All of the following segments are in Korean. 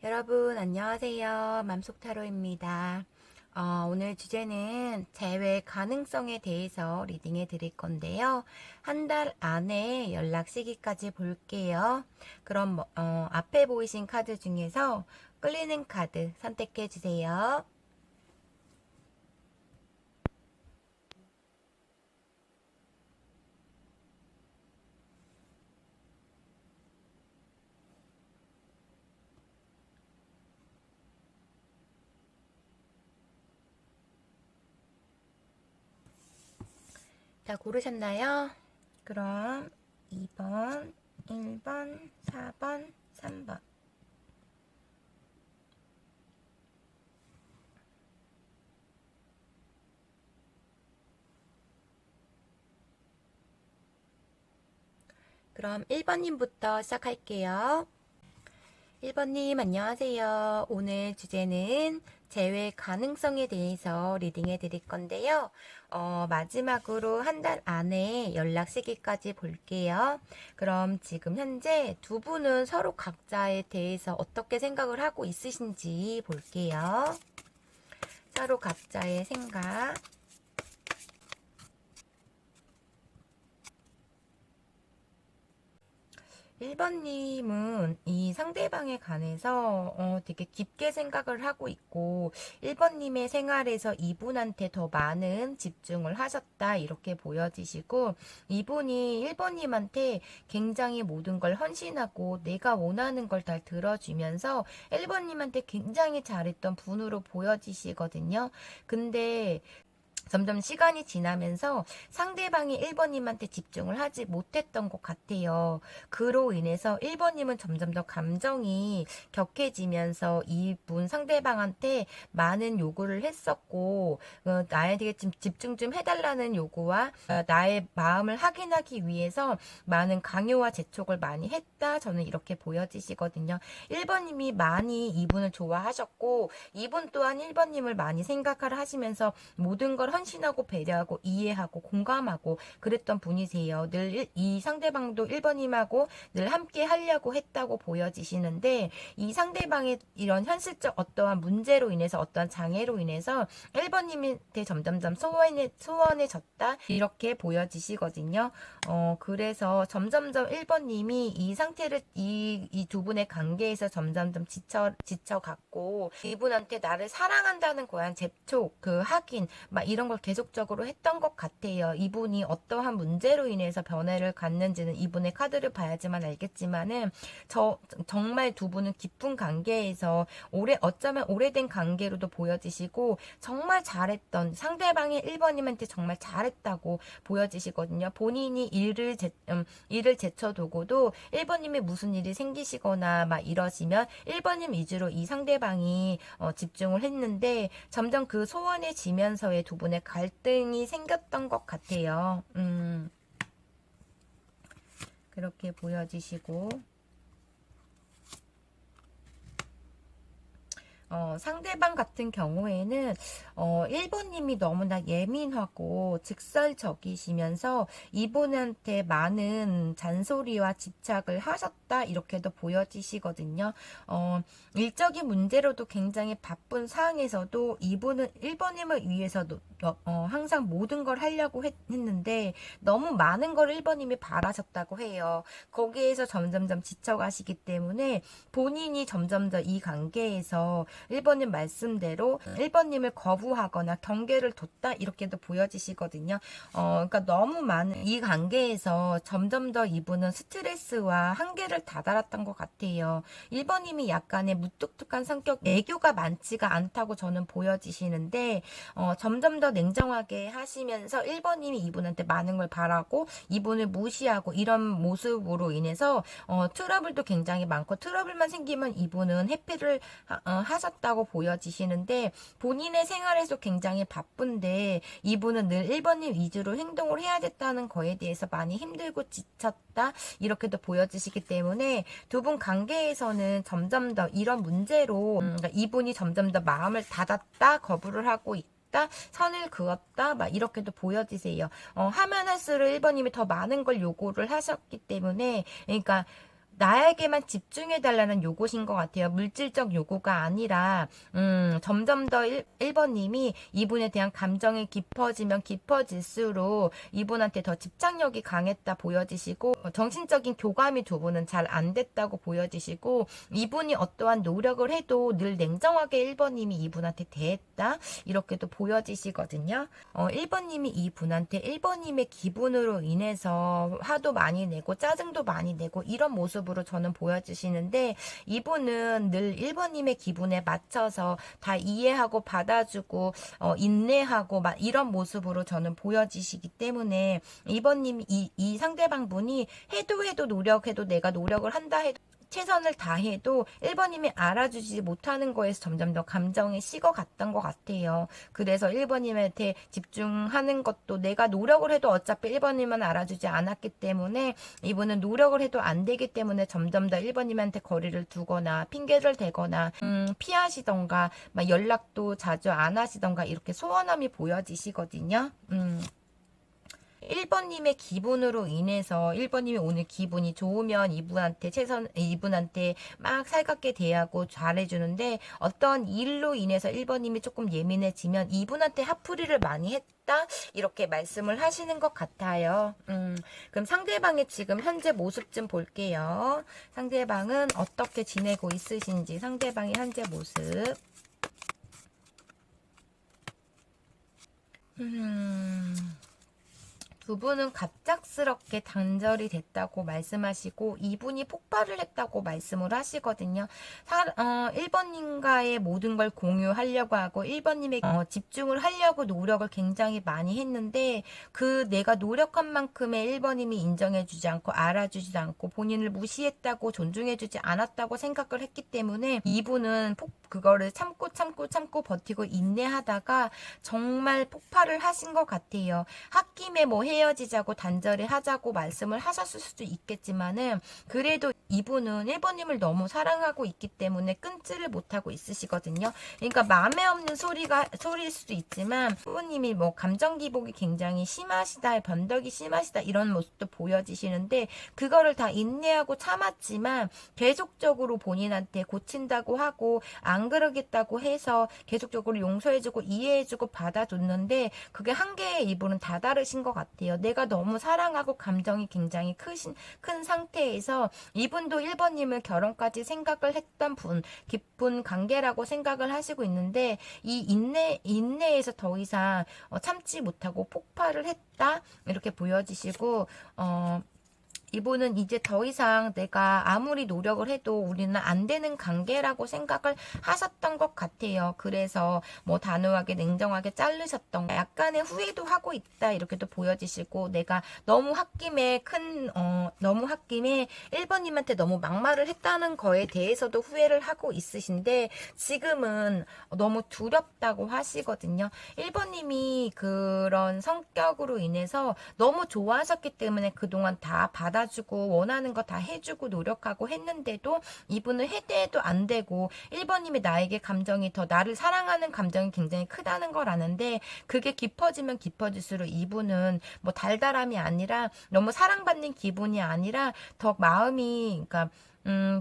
여러분 안녕하세요. 맘속타로입니다. 오늘 주제는 재회 가능성에 대해서 리딩해 드릴 건데요. 한 달 안에 연락 시기까지 볼게요. 그럼 앞에 보이신 카드 중에서 끌리는 카드 선택해 주세요. 다 고르셨나요? 그럼 2번, 1번, 4번, 3번. 그럼 1번님부터 시작할게요. 1번님 안녕하세요. 오늘 주제는 재회 가능성에 대해서 리딩해 드릴 건데요. 마지막으로 한 달 안에 연락 시기까지 볼게요. 그럼 지금 현재 두 분은 서로 각자에 대해서 어떻게 생각을 하고 있으신지 볼게요. 서로 각자의 생각. 1번님은 이 상대방에 관해서 되게 깊게 생각을 하고 있고 1번님의 생활에서 이분한테 더 많은 집중을 하셨다 이렇게 보여지시고 이분이 1번님한테 굉장히 모든 걸 헌신하고 내가 원하는 걸 다 들어주면서 1번님한테 굉장히 잘했던 분으로 보여지시거든요. 근데 점점 시간이 지나면서 상대방이 1번님한테 집중을 하지 못했던 것 같아요. 그로 인해서 1번님은 점점 더 감정이 격해지면서 이분 상대방한테 많은 요구를 했었고, 나에게 좀 집중 좀 해달라는 요구와 나의 마음을 확인하기 위해서 많은 강요와 재촉을 많이 했다. 저는 이렇게 보여지시거든요. 1번님이 많이 이분을 좋아하셨고, 이분 또한 1번님을 많이 생각을 하시면서 모든 걸 헌신하고 배려하고 이해하고 공감하고 그랬던 분이세요. 늘 이 상대방도 1번님하고 늘 함께 하려고 했다고 보여지시는데 이 상대방의 이런 현실적 어떠한 문제로 인해서 어떠한 장애로 인해서 1번님한테 점점점 소원해졌다 이렇게 보여지시거든요. 그래서 점점점 1번님이 이 상태를 이 두 분의 관계에서 점점점 지쳐갔고 이분한테 나를 사랑한다는 거야 재촉 그 확인 막 이런 걸 계속적으로 했던 것 같아요. 이분이 어떠한 문제로 인해서 변화를 갖는지는 이분의 카드를 봐야지만 알겠지만은 정말 두 분은 깊은 관계에서 어쩌면 오래된 관계로도 보여지시고 정말 잘했던 상대방의 1번님한테 정말 잘했다고 보여지시거든요. 본인이 일을 제쳐두고도 1번님이 무슨 일이 생기시거나 막 이러시면 1번님 위주로 이 상대방이 집중을 했는데 점점 그 소원해지면서의 두 분의 갈등이 생겼던 것 같아요. 그렇게 보여지시고 상대방 같은 경우에는 1번님이 너무나 예민하고 직설적이시면서 이분한테 많은 잔소리와 집착을 하셨다 이렇게도 보여지시거든요. 일적인 문제로도 굉장히 바쁜 상황에서도 이분은 1번님을 위해서도 항상 모든 걸 하려고 했는데 너무 많은 걸 1번님이 바라셨다고 해요. 거기에서 점점점 지쳐가시기 때문에 본인이 점점 더 이 관계에서 1번님 말씀대로 1번님을 거부하거나 경계를 뒀다 이렇게도 보여지시거든요. 그러니까 너무 많은 이 관계에서 점점 더 이분은 스트레스와 한계를 다다랐던 것 같아요. 1번님이 약간의 무뚝뚝한 성격, 애교가 많지가 않다고 저는 보여지시는데 점점 더 냉정하게 하시면서 1번님이 이분한테 많은 걸 바라고 이분을 무시하고 이런 모습으로 인해서 트러블도 굉장히 많고 트러블만 생기면 이분은 회피를 하셨다고 보여지시는데 본인의 생활에서 굉장히 바쁜데 이분은 늘 1번님 위주로 행동을 해야 됐다는 거에 대해서 많이 힘들고 지쳤다 이렇게도 보여지시기 때문에 두 분 관계에서는 점점 더 이런 문제로 그러니까 이분이 점점 더 마음을 닫았다 거부를 하고 있다 선을 그었다 막 이렇게도 보여지세요. 하면 할수록 1번님이 더 많은 걸 요구를 하셨기 때문에 그러니까 나에게만 집중해달라는 요구신 것 같아요. 물질적 요구가 아니라, 점점 더 1번님이 이분에 대한 감정이 깊어지면 깊어질수록 이분한테 더 집착력이 강했다 보여지시고, 정신적인 교감이 두 분은 잘 안 됐다고 보여지시고, 이분이 어떠한 노력을 해도 늘 냉정하게 1번님이 이분한테 대했다. 이렇게도 보여지시거든요. 1번님이 이분한테 1번님의 기분으로 인해서 화도 많이 내고 짜증도 많이 내고 이런 모습으로 저는 보여지시는데, 이분은 늘 1번님의 기분에 맞춰서 다 이해하고 받아주고 인내하고 막 이런 모습으로 저는 보여지시기 때문에, 2번님 이 상대방 분이 해도 노력해도 내가 노력을 한다 해도 최선을 다해도 1번님이 알아주지 못하는 거에서 점점 더 감정이 식어갔던 것 같아요. 그래서 1번님한테 집중하는 것도, 내가 노력을 해도 어차피 1번님은 알아주지 않았기 때문에 이분은 노력을 해도 안 되기 때문에 점점 더 1번님한테 거리를 두거나 핑계를 대거나 피하시던가 막 연락도 자주 안 하시던가 이렇게 소원함이 보여지시거든요. 1번님의 기분으로 인해서 1번님이 오늘 기분이 좋으면 이분한테 막 살갑게 대하고 잘해주는데, 어떤 일로 인해서 1번님이 조금 예민해지면 이분한테 화풀이를 많이 했다, 이렇게 말씀을 하시는 것 같아요. 그럼 상대방의 지금 현재 모습 좀 볼게요. 상대방은 어떻게 지내고 있으신지, 상대방의 현재 모습. 두 분은 갑작스럽게 단절이 됐다고 말씀하시고, 이분이 폭발을 했다고 말씀을 하시거든요. 1번님과의 모든 걸 공유하려고 하고 1번님의 집중을 하려고 노력을 굉장히 많이 했는데, 그 내가 노력한 만큼의 1번님이 인정해주지 않고 알아주지 않고 본인을 무시했다고 존중해주지 않았다고 생각을 했기 때문에, 이분은 그거를 참고 버티고 인내하다가 정말 폭발을 하신 것 같아요. 홧김에 뭐 헤어지자고 단절을 하자고 말씀을 하셨을 수도 있겠지만은, 그래도 이분은 1번님을 너무 사랑하고 있기 때문에 끊지를 못하고 있으시거든요. 그러니까 마음에 없는 소리일 수도 있지만 1번님이 뭐 감정 기복이 굉장히 심하시다, 변덕이 심하시다 이런 모습도 보여지시는데, 그거를 다 인내하고 참았지만 계속적으로 본인한테 고친다고 하고 안 그러겠다고 해서 계속적으로 용서해주고 이해해주고 받아줬는데, 그게 한계에 이분은 다다르신 것 같아요. 내가 너무 사랑하고 감정이 굉장히 큰 상태에서, 이분도 1번님을 결혼까지 생각을 했던 분, 깊은 관계라고 생각을 하시고 있는데, 이 인내에서 더 이상 참지 못하고 폭발을 했다, 이렇게 보여지시고, 이분은 이제 더 이상 내가 아무리 노력을 해도 우리는 안 되는 관계라고 생각을 하셨던 것 같아요. 그래서 뭐 단호하게 냉정하게 자르셨던, 약간의 후회도 하고 있다, 이렇게도 보여지시고, 내가 너무 너무 홧김에 1번님한테 너무 막말을 했다는 거에 대해서도 후회를 하고 있으신데, 지금은 너무 두렵다고 하시거든요. 1번님이 그런 성격으로 인해서 너무 좋아하셨기 때문에 그동안 다 받아주고 원하는 거 다 해주고 노력하고 했는데도, 이분은 해대도 안 되고 1번님이 나에게 감정이 더, 나를 사랑하는 감정이 굉장히 크다는 걸 아는데, 그게 깊어지면 깊어질수록 이분은 뭐 달달함이 아니라, 너무 사랑받는 기분이 아니라 더 마음이, 그러니까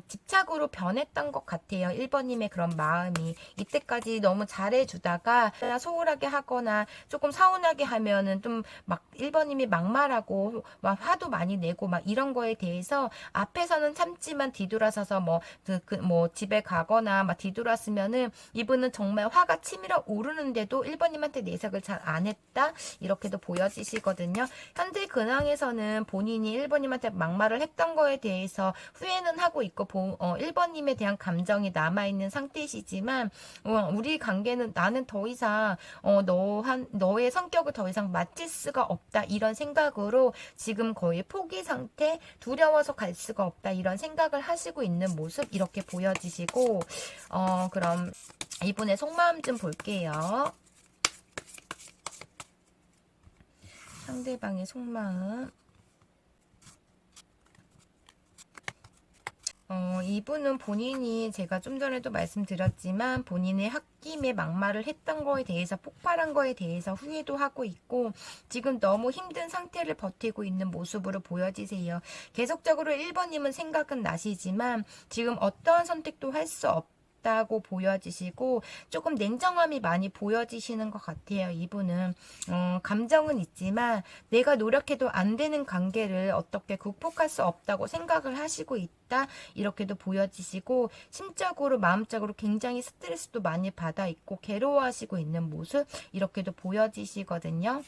집착으로 변했던 것 같아요. 1번님의 그런 마음이. 이때까지 너무 잘해주다가 소홀하게 하거나 조금 서운하게 하면은 좀 막 1번님이 막말하고 막 화도 많이 내고 막 이런 거에 대해서, 앞에서는 참지만 뒤돌아서서 뭐 집에 가거나 막 뒤돌았으면은, 이분은 정말 화가 치밀어 오르는데도 1번님한테 내색을 잘 안 했다, 이렇게도 보여지시거든요. 현재 근황에서는 본인이 1번님한테 막말을 했던 거에 대해서 후회는 하고 있고 1번님에 대한 감정이 남아있는 상태시지만, 우리 관계는, 나는 더 이상 너의 성격을 더 이상 맞출 수가 없다, 이런 생각으로 지금 거의 포기 상태, 두려워서 갈 수가 없다, 이런 생각을 하시고 있는 모습, 이렇게 보여지시고, 그럼 이분의 속마음 좀 볼게요. 상대방의 속마음. 이분은 본인이 제가 좀 전에도 말씀드렸지만 본인의 홧김에 막말을 했던 거에 대해서 폭발한 거에 대해서 후회도 하고 있고 지금 너무 힘든 상태를 버티고 있는 모습으로 보여지세요. 계속적으로 1번님은 생각은 나시지만 지금 어떠한 선택도 할 수 없다고 보여지시고 조금 냉정함이 많이 보여지시는 것 같아요. 이분은 감정은 있지만 내가 노력해도 안 되는 관계를 어떻게 극복할 수 없다고 생각을 하시고 있다 이렇게도 보여지시고 심적으로 마음적으로 굉장히 스트레스도 많이 받아 있고 괴로워하시고 있는 모습 이렇게도 보여지시거든요.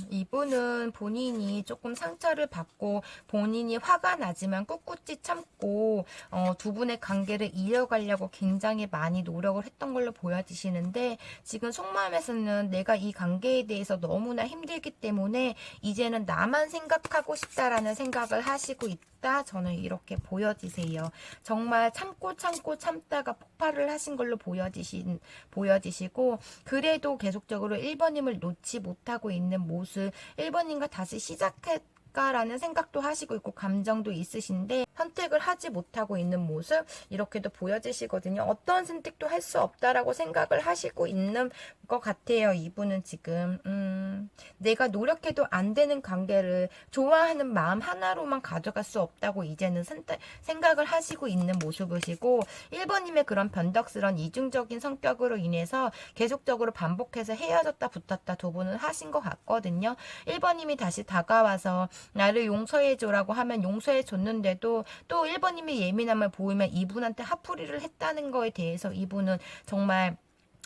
이분은 본인이 조금 상처를 받고 본인이 화가 나지만 꿋꿋이 참고 두 분의 관계를 이어가려고 굉장히 많이 노력을 했던 걸로 보여지시는데 지금 속마음에서는 내가 이 관계에 대해서 너무나 힘들기 때문에 이제는 나만 생각하고 싶다라는 생각을 하시고 있다. 저는 이렇게 보여지세요. 정말 참고 참다가 폭발을 하신 걸로 보여지시고 그래도 계속적으로 1번님을 놓지 못하고 있는 모습 1번님과 다시 시작할까라는 생각도 하시고 있고 감정도 있으신데 선택을 하지 못하고 있는 모습 이렇게도 보여지시거든요. 어떤 선택도 할 수 없다라고 생각을 하시고 있는 것 같아요. 이분은 지금 내가 노력해도 안 되는 관계를 좋아하는 마음 하나로만 가져갈 수 없다고 이제는 생각을 하시고 있는 모습이시고 1번님의 그런 변덕스러운 이중적인 성격으로 인해서 계속적으로 반복해서 헤어졌다 붙었다 두 분은 하신 것 같거든요. 1번님이 다시 다가와서 나를 용서해줘라고 하면 용서해줬는데도 또 1번님이 예민함을 보이면 이분한테 화풀이를 했다는 거에 대해서 이분은 정말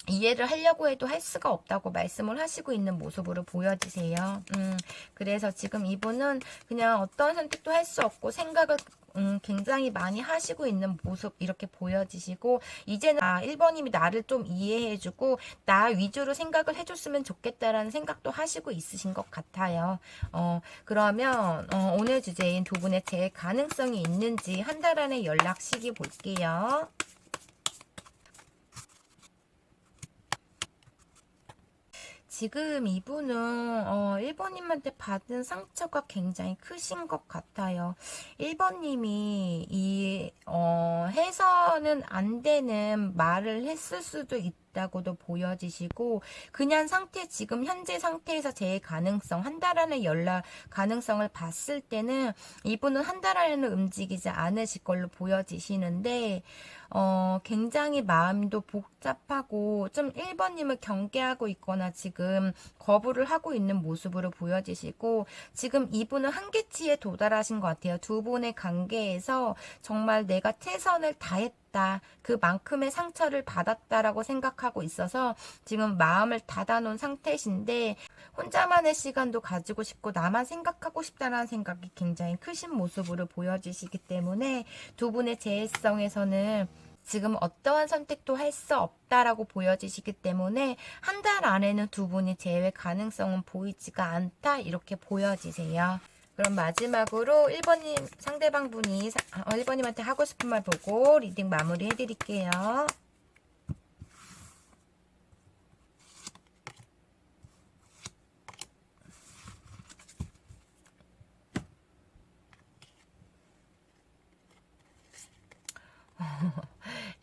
이해를 하려고 해도 할 수가 없다고 말씀을 하시고 있는 모습으로 보여지세요. 그래서 지금 이분은 그냥 어떤 선택도 할 수 없고 생각을 굉장히 많이 하시고 있는 모습 이렇게 보여지시고 이제는 1번님이 나를 좀 이해해주고 나 위주로 생각을 해줬으면 좋겠다라는 생각도 하시고 있으신 것 같아요. 그러면 오늘 주제인 두 분의 재회 가능성이 있는지 한 달 안에 연락 시기 볼게요. 지금 이분은 1번님한테 받은 상처가 굉장히 크신 것 같아요. 1번님이 해서는 안 되는 말을 했을 수도 있다고도 보여지시고 그냥 지금 현재 상태에서 제 가능성 한 달 안에 연락 가능성을 봤을 때는 이분은 한 달 안에는 움직이지 않으실 걸로 보여지시는데 굉장히 마음도 복잡하고 좀 1번님을 경계하고 있거나 지금 거부를 하고 있는 모습으로 보여지시고 지금 이분은 한계치에 도달하신 것 같아요. 두 분의 관계에서 정말 내가 최선을 다했다. 그만큼의 상처를 받았다라고 생각하고 있어서 지금 마음을 닫아놓은 상태신데 혼자만의 시간도 가지고 싶고 나만 생각하고 싶다는 생각이 굉장히 크신 모습으로 보여지시기 때문에 두 분의 재해성에서는 지금 어떠한 선택도 할 수 없다라고 보여지시기 때문에 한 달 안에는 두 분이 재회 가능성은 보이지가 않다 이렇게 보여지세요. 그럼 마지막으로 1번님 상대방분이 1번님한테 하고 싶은 말 보고 리딩 마무리 해드릴게요.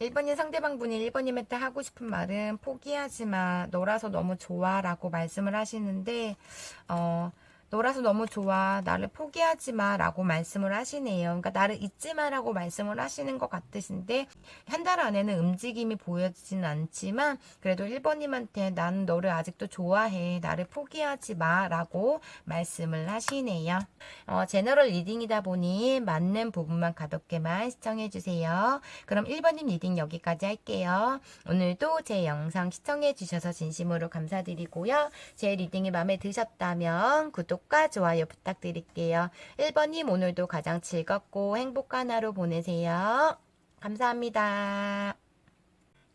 1번님 상대방분이 1번님한테 하고 싶은 말은 포기하지 마. 너라서 너무 좋아 라고 말씀을 하시는데 너라서 너무 좋아. 나를 포기하지 마 라고 말씀을 하시네요. 그러니까 나를 잊지 마 라고 말씀을 하시는 것 같으신데 한 달 안에는 움직임이 보여지지는 않지만 그래도 1번님한테 나는 너를 아직도 좋아해. 나를 포기하지 마 라고 말씀을 하시네요. 제너럴 리딩이다 보니 맞는 부분만 가볍게만 시청해주세요. 그럼 1번님 리딩 여기까지 할게요. 오늘도 제 영상 시청해주셔서 진심으로 감사드리고요. 제 리딩이 마음에 드셨다면 구독과 좋아요 부탁드릴게요. 1번님 오늘도 가장 즐겁고 행복한 하루 보내세요. 감사합니다.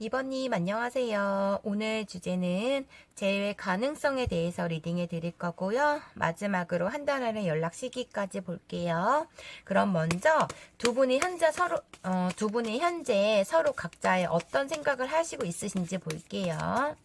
2번님 안녕하세요. 오늘 주제는 재회 가능성에 대해서 리딩해 드릴 거고요. 마지막으로 한 달 안에 연락 시기까지 볼게요. 그럼 먼저 두 분이 현재 서로 각자의 어떤 생각을 하시고 있으신지 볼게요.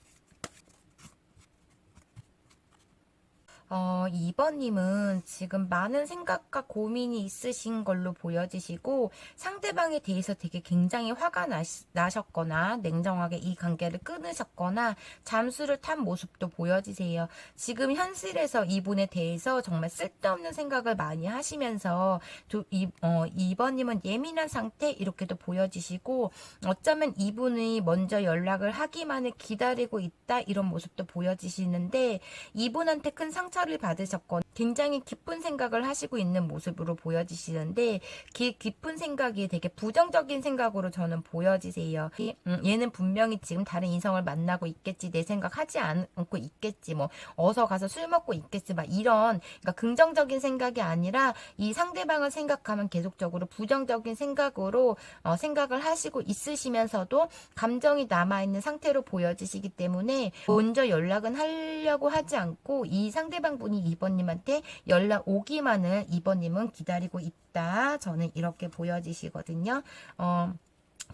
2번님은 지금 많은 생각과 고민이 있으신 걸로 보여지시고, 상대방에 대해서 되게 굉장히 화가 나셨거나, 냉정하게 이 관계를 끊으셨거나, 잠수를 탄 모습도 보여지세요. 지금 현실에서 이분에 대해서 정말 쓸데없는 생각을 많이 하시면서, 2번님은 예민한 상태, 이렇게도 보여지시고, 어쩌면 이분이 먼저 연락을 하기만을 기다리고 있다, 이런 모습도 보여지시는데, 이분한테 큰 상처를 받으셨거나 굉장히 깊은 생각을 하시고 있는 모습으로 보여지시는데 깊은 생각이 되게 부정적인 생각으로 저는 보여지세요. 얘는 분명히 지금 다른 이성을 만나고 있겠지, 내 생각 하지 않고 있겠지, 뭐 어서 가서 술 먹고 있겠지, 막 이런, 그러니까 긍정적인 생각이 아니라 이 상대방을 생각하면 계속적으로 부정적인 생각으로 생각을 하시고 있으시면서도 감정이 남아있는 상태로 보여지시기 때문에 먼저 연락은 하려고 하지 않고 이 상대방 분이 2번님한테 연락 오기만을 2번님은 기다리고 있다. 저는 이렇게 보여지시거든요.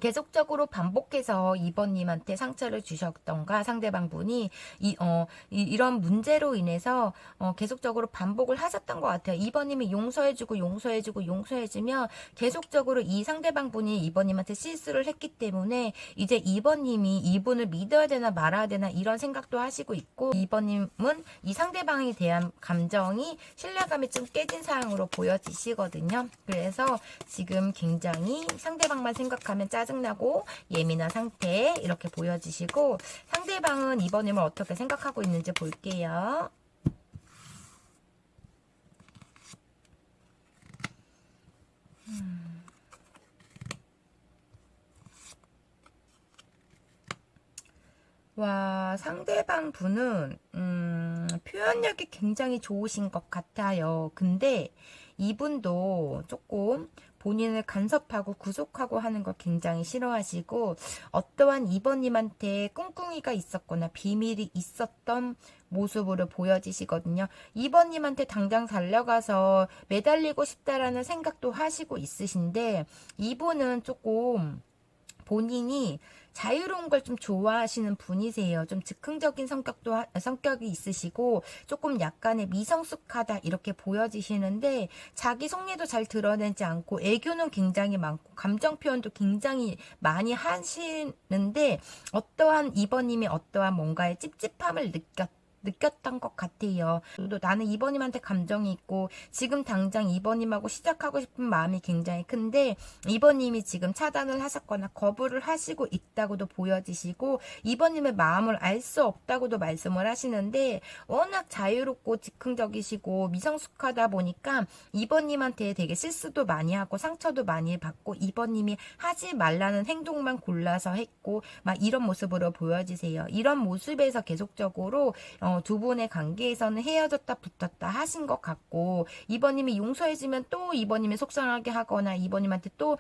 계속적으로 반복해서 2번님한테 상처를 주셨던가 상대방 분이 이런 문제로 인해서 계속적으로 반복을 하셨던 것 같아요. 2번님이 용서해주면 계속적으로 이 상대방 분이 2번님한테 실수를 했기 때문에 이제 2번님이 이분을 믿어야 되나 말아야 되나 이런 생각도 하시고 있고, 2번님은 이 상대방에 대한 감정이 신뢰감이 좀 깨진 상황으로 보여지시거든요. 그래서 지금 굉장히 상대방만 생각하면 짜증나고 예민한 상태 이렇게 보여지시고, 상대방은 2번님을 어떻게 생각하고 있는지 볼게요. 와, 상대방 분은 표현력이 굉장히 좋으신 것 같아요. 근데 이분도 조금 본인을 간섭하고 구속하고 하는 걸 굉장히 싫어하시고, 어떠한 2번님한테 꿍꿍이가 있었거나 비밀이 있었던 모습으로 보여지시거든요. 2번님한테 당장 달려가서 매달리고 싶다라는 생각도 하시고 있으신데, 이분은 조금 본인이 자유로운 걸 좀 좋아하시는 분이세요. 좀 즉흥적인 성격이 있으시고 조금 약간의 미성숙하다 이렇게 보여지시는데, 자기 속내도 잘 드러내지 않고 애교는 굉장히 많고 감정 표현도 굉장히 많이 하시는데, 어떠한 2번님이 어떠한 뭔가의 찝찝함을 느꼈던 것 같아요. 또 나는 2번님한테 감정이 있고 지금 당장 2번님하고 시작하고 싶은 마음이 굉장히 큰데, 2번님이 지금 차단을 하셨거나 거부를 하시고 있다고도 보여지시고, 2번님의 마음을 알 수 없다고도 말씀을 하시는데, 워낙 자유롭고 즉흥적이시고 미성숙하다 보니까 2번님한테 되게 실수도 많이 하고 상처도 많이 받고 2번님이 하지 말라는 행동만 골라서 했고 막 이런 모습으로 보여지세요. 이런 모습에서 계속적으로 두 분의 관계에서는 헤어졌다 붙었다 하신 것 같고, 2번님이 용서해주면 또 2번님이 속상하게 하거나 2번님한테 또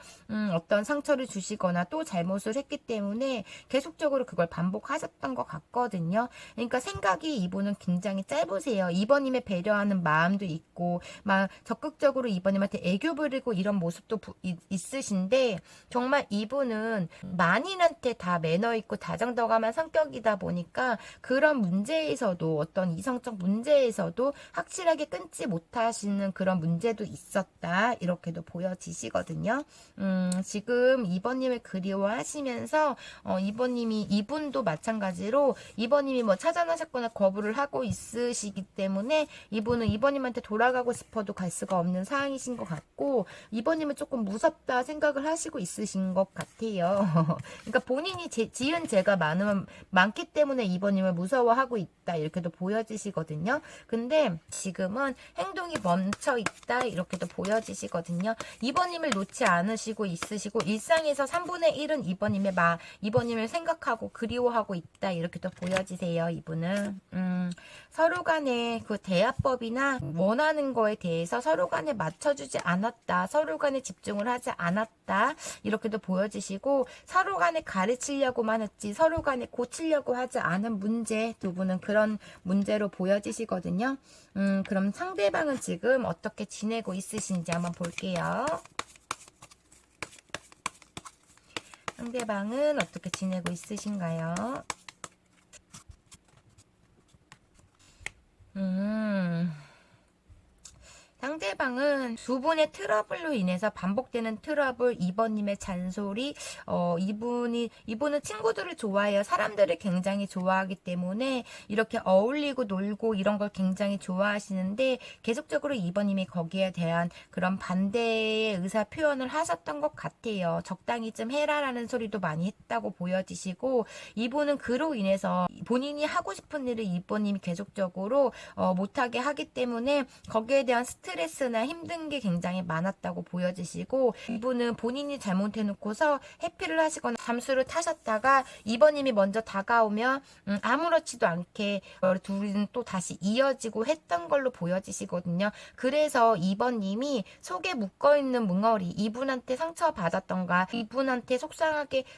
어떤 상처를 주시거나 또 잘못을 했기 때문에 계속적으로 그걸 반복하셨던 것 같거든요. 그러니까 생각이 이분은 굉장히 짧으세요. 2번님의 배려하는 마음도 있고 막 적극적으로 2번님한테 애교 부리고 이런 모습도 있으신데, 정말 이분은 만인한테 다 매너 있고 다정다감한 성격이다 보니까 그런 문제에서도, 어떤 이성적 문제에서도 확실하게 끊지 못하시는 그런 문제도 있었다 이렇게도 보여지시거든요. 지금 2번님을 그리워하시면서 이분도 마찬가지로 2번님이 뭐 차단하셨거나 거부를 하고 있으시기 때문에 이분은 2번님한테 돌아가고 싶어도 갈 수가 없는 상황이신 것 같고, 2번님은 조금 무섭다 생각을 하시고 있으신 것 같아요. 그러니까 본인이 지은 죄가 많기 때문에 2번님을 무서워하고 있다 이렇게도 보여지시거든요. 근데 지금은 행동이 멈춰 있다 이렇게도 보여지시거든요. 2번님을 놓지 않으시고 있으시고, 일상에서 3분의 1은 2번님을 생각하고 그리워하고 있다 이렇게도 보여지세요. 이분은 서로 간에 그 대화법이나 원하는 거에 대해서 서로 간에 맞춰주지 않았다, 서로 간에 집중을 하지 않았다 이렇게도 보여지시고, 서로 간에 가르치려고만 했지 서로 간에 고치려고 하지 않은 문제, 두 분은 그런 문제로 보여지시거든요. 그럼 상대방은 지금 어떻게 지내고 있으신지 한번 볼게요. 상대방은 어떻게 지내고 있으신가요? 상대방은 두 분의 트러블로 인해서 반복되는 트러블, 2번님의 잔소리, 이분은 친구들을 좋아해요. 사람들을 굉장히 좋아하기 때문에 이렇게 어울리고 놀고 이런 걸 굉장히 좋아하시는데 계속적으로 2번님이 거기에 대한 그런 반대의 의사 표현을 하셨던 것 같아요. 적당히 좀 해라라는 소리도 많이 했다고 보여지시고, 이분은 그로 인해서 본인이 하고 싶은 일을 2번님이 계속적으로 못하게 하기 때문에 거기에 대한 스트레스나 힘든 게 굉장히 많았다고 보여지시고, 이분은 본인이 잘못해놓고서 해피를 하시거나 잠수를 타셨다가 2번님이 먼저 다가오면 아무렇지도 않게 둘은 또 다시 이어지고 했던 걸로 보여지시거든요. 그래서 2번님이 속에 묶어있는 뭉어리, 이분한테 상처받았던가 이분한테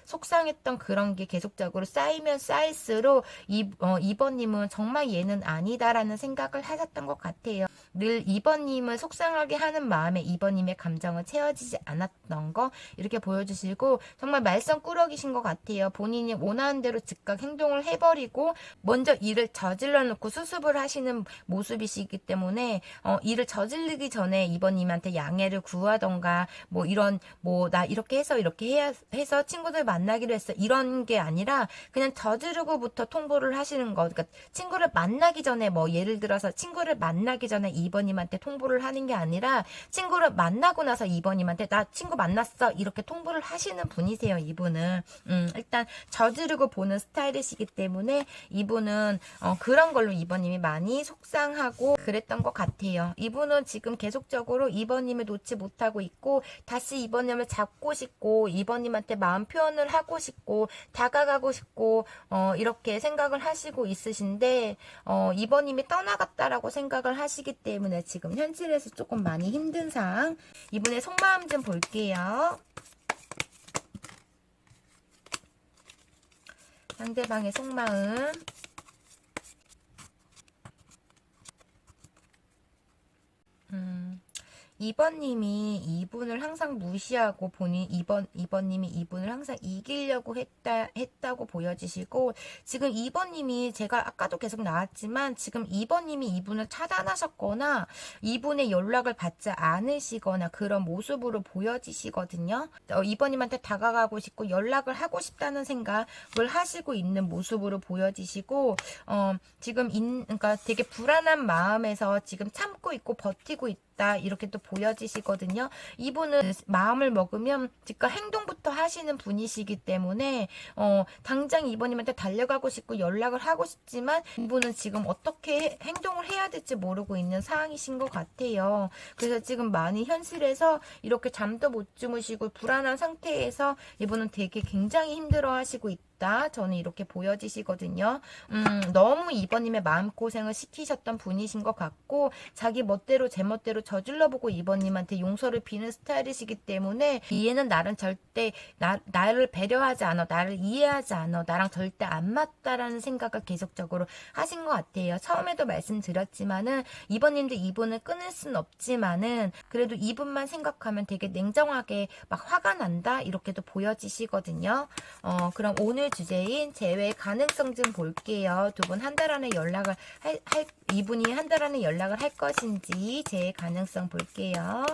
속상했던 그런 게 계속적으로 쌓이면 쌓일수록 2번님은 정말 얘는 아니다라는 생각을 하셨던 것 같아요. 늘 2번님을 속상하게 하는 마음에 2번님의 감정은 채워지지 않았던 거, 이렇게 보여주시고 정말 말썽꾸러기신 것 같아요. 본인이 원하는 대로 즉각 행동을 해버리고 먼저 일을 저질러 놓고 수습을 하시는 모습이시기 때문에 일을 저질르기 전에 2번님한테 양해를 구하던가 나 이렇게 해서 이렇게 해서 친구들 만나기로 했어, 이런 게 아니라 그냥 저지르고부터 통보를 하시는 거. 그러니까 친구를 만나기 전에 예를 들어서 친구를 만나기 전에 2번님한테 통보를 하는 게 아니라 친구를 만나고 나서 2번님한테 나 친구 만났어 이렇게 통보를 하시는 분이세요. 이분은 일단 저지르고 보는 스타일이시기 때문에 이분은 그런 걸로 2번님이 많이 속상하고 그랬던 것 같아요. 이분은 지금 계속적으로 2번님을 놓지 못하고 있고 다시 2번님을 잡고 싶고 2번님한테 마음 표현을 하고 싶고 다가가고 싶고 이렇게 생각을 하시고 있으신데 2번님이 떠나갔다라고 생각을 하시기 때문에 지금 현실에서 조금 많이 힘든 상황. 이분의 속마음 좀 볼게요. 상대방의 속마음. 2번님이 이분을 항상 무시하고 2번님이 이분을 항상 이기려고 했다고 보여지시고, 지금 2번님이 제가 아까도 계속 나왔지만 지금 2번님이 이분을 차단하셨거나 이분의 연락을 받지 않으시거나 그런 모습으로 보여지시거든요. 2번님한테 다가가고 싶고 연락을 하고 싶다는 생각을 하시고 있는 모습으로 보여지시고, 지금 그러니까 되게 불안한 마음에서 지금 참고 있고 버티고 있다, 이렇게 또 보여지시거든요. 이분은 마음을 먹으면 즉각 행동부터 하시는 분이시기 때문에 당장 2번님한테 달려가고 싶고 연락을 하고 싶지만 이분은 지금 어떻게 행동을 해야 될지 모르고 있는 상황이신 것 같아요. 그래서 지금 많이 현실에서 이렇게 잠도 못 주무시고 불안한 상태에서 이분은 되게 굉장히 힘들어 하시고 있다, 저는 이렇게 보여지시거든요. 너무 2번님의 마음고생을 시키셨던 분이신 것 같고, 자기 멋대로 제 멋대로 저질러보고 2번님한테 용서를 비는 스타일이시기 때문에 얘는 나를 배려하지 않아, 나를 이해하지 않아, 나랑 절대 안 맞다라는 생각을 계속적으로 하신 것 같아요. 처음에도 말씀드렸지만은 2번님도 이분을 끊을 순 없지만은 그래도 이분만 생각하면 되게 냉정하게 막 화가 난다, 이렇게도 보여지시거든요. 그럼 오늘 주제인 재회 가능성 좀 볼게요. 두 분 한 달 안에 연락을 이분이 한 달 안에 연락을 할 것인지 재회 가능성 볼게요.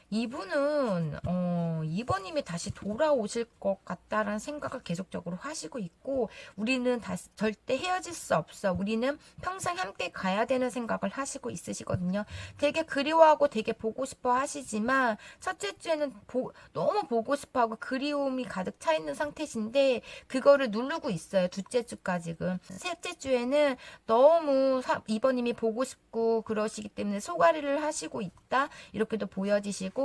이분은 2번님이 다시 돌아오실 것 같다라는 생각을 계속적으로 하시고 있고, 우리는 절대 헤어질 수 없어, 우리는 평생 함께 가야 되는 생각을 하시고 있으시거든요. 되게 그리워하고 되게 보고 싶어 하시지만 첫째 주에는 너무 보고 싶어하고 그리움이 가득 차 있는 상태신데 그거를 누르고 있어요. 둘째 주까지. 셋째 주에는 너무 2번님이 보고 싶고 그러시기 때문에 소가리를 하시고 있다, 이렇게도 보여지시고,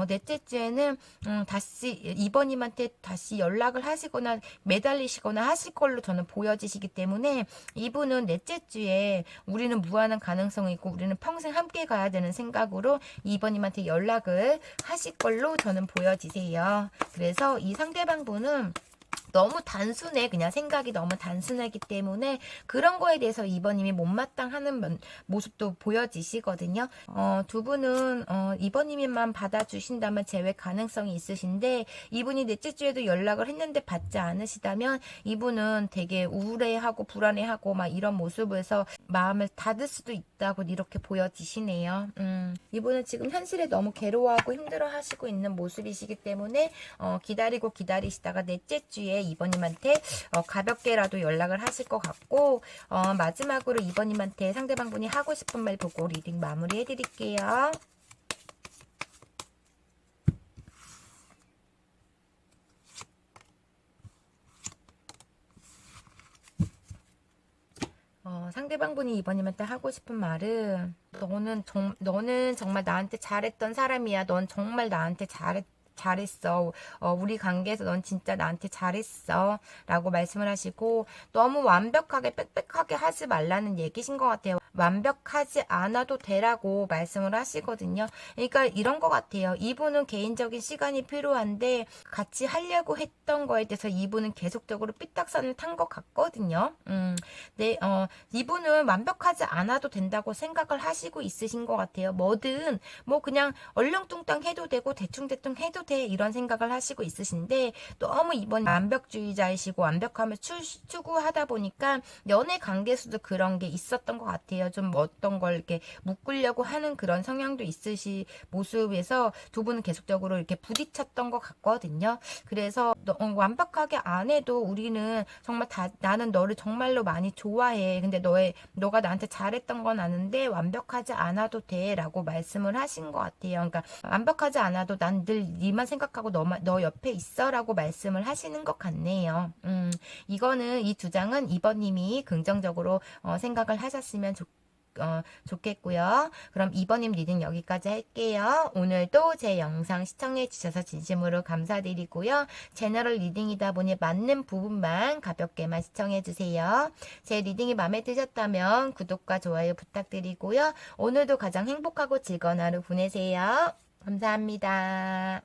넷째 주에는 다시 2번님한테 다시 연락을 하시거나 매달리시거나 하실 걸로 저는 보여지시기 때문에 이분은 넷째 주에 우리는 무한한 가능성이 있고 우리는 평생 함께 가야 되는 생각으로 2번님한테 연락을 하실 걸로 저는 보여지세요. 그래서 이 상대방 분은 너무 단순해. 그냥 생각이 너무 단순하기 때문에 그런 거에 대해서 2번님이 못마땅하는 모습도 보여지시거든요. 두 분은 2번님만 받아주신다면 재회 가능성이 있으신데, 이분이 넷째 주에도 연락을 했는데 받지 않으시다면 이분은 되게 우울해하고 불안해하고 막 이런 모습에서 마음을 닫을 수도 있다고 이렇게 보여지시네요. 이분은 지금 현실에 너무 괴로워하고 힘들어하시고 있는 모습이시기 때문에 기다리고 기다리시다가 넷째 주에 2번님한테 가볍게라도 연락을 하실 것 같고, 마지막으로 2번님한테 상대방분이 하고 싶은 말 보고 리딩 마무리 해드릴게요. 상대방분이 2번님한테 하고 싶은 말은, 너는 정말 나한테 잘했던 사람이야. 넌 정말 나한테 잘했어. 우리 관계에서 넌 진짜 나한테 잘했어. 라고 말씀을 하시고, 너무 완벽하게 빽빽하게 하지 말라는 얘기신 것 같아요. 완벽하지 않아도 되라고 말씀을 하시거든요. 그러니까 이런 것 같아요. 이분은 개인적인 시간이 필요한데 같이 하려고 했던 거에 대해서 이분은 계속적으로 삐딱선을 탄 것 같거든요. 이분은 완벽하지 않아도 된다고 생각을 하시고 있으신 것 같아요. 뭐든 뭐 그냥 얼렁뚱땅 해도 되고 대충대충 해도 돼, 이런 생각을 하시고 있으신데, 너무 이번 완벽주의자이시고 완벽함을 추구하다 보니까 연애 관계에서도 그런 게 있었던 것 같아요. 좀 어떤 걸 이렇게 묶으려고 하는 그런 성향도 있으시 모습에서 두 분은 계속적으로 이렇게 부딪혔던 것 같거든요. 그래서 완벽하게 안 해도 우리는 정말 나는 너를 정말로 많이 좋아해. 근데 너가 나한테 잘했던 건 아는데 완벽하지 않아도 돼 라고 말씀을 하신 것 같아요. 그러니까 완벽하지 않아도 난 늘 니만 생각하고 너 옆에 있어 라고 말씀을 하시는 것 같네요. 이거는 이 두 장은 2번님이 긍정적으로 생각을 하셨으면 좋겠고요. 그럼 2번님 리딩 여기까지 할게요. 오늘도 제 영상 시청해 주셔서 진심으로 감사드리고요. 제너럴 리딩이다 보니 맞는 부분만 가볍게만 시청해 주세요. 제 리딩이 마음에 드셨다면 구독과 좋아요 부탁드리고요. 오늘도 가장 행복하고 즐거운 하루 보내세요. 감사합니다.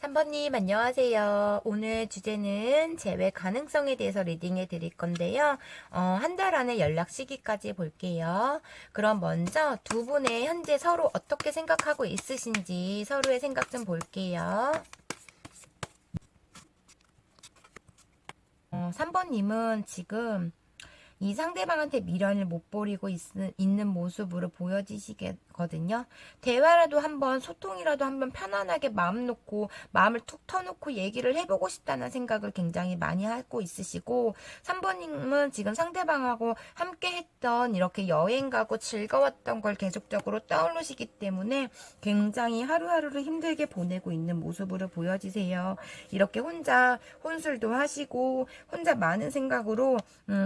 3번님 안녕하세요. 오늘 주제는 재회 가능성에 대해서 리딩해 드릴 건데요. 한 달 안에 연락 시기까지 볼게요. 그럼 먼저 두 분의 현재 서로 어떻게 생각하고 있으신지 서로의 생각 좀 볼게요. 3번님은 지금 이 상대방한테 미련을 못 버리고 있는 모습으로 보여지시거든요. 대화라도 한번, 소통이라도 한번 편안하게 마음을 툭 터놓고 얘기를 해보고 싶다는 생각을 굉장히 많이 하고 있으시고, 3번님은 지금 상대방하고 함께 했던 이렇게 여행 가고 즐거웠던 걸 계속적으로 떠올리시기 때문에 굉장히 하루하루를 힘들게 보내고 있는 모습으로 보여지세요. 이렇게 혼자 혼술도 하시고 혼자 많은 생각으로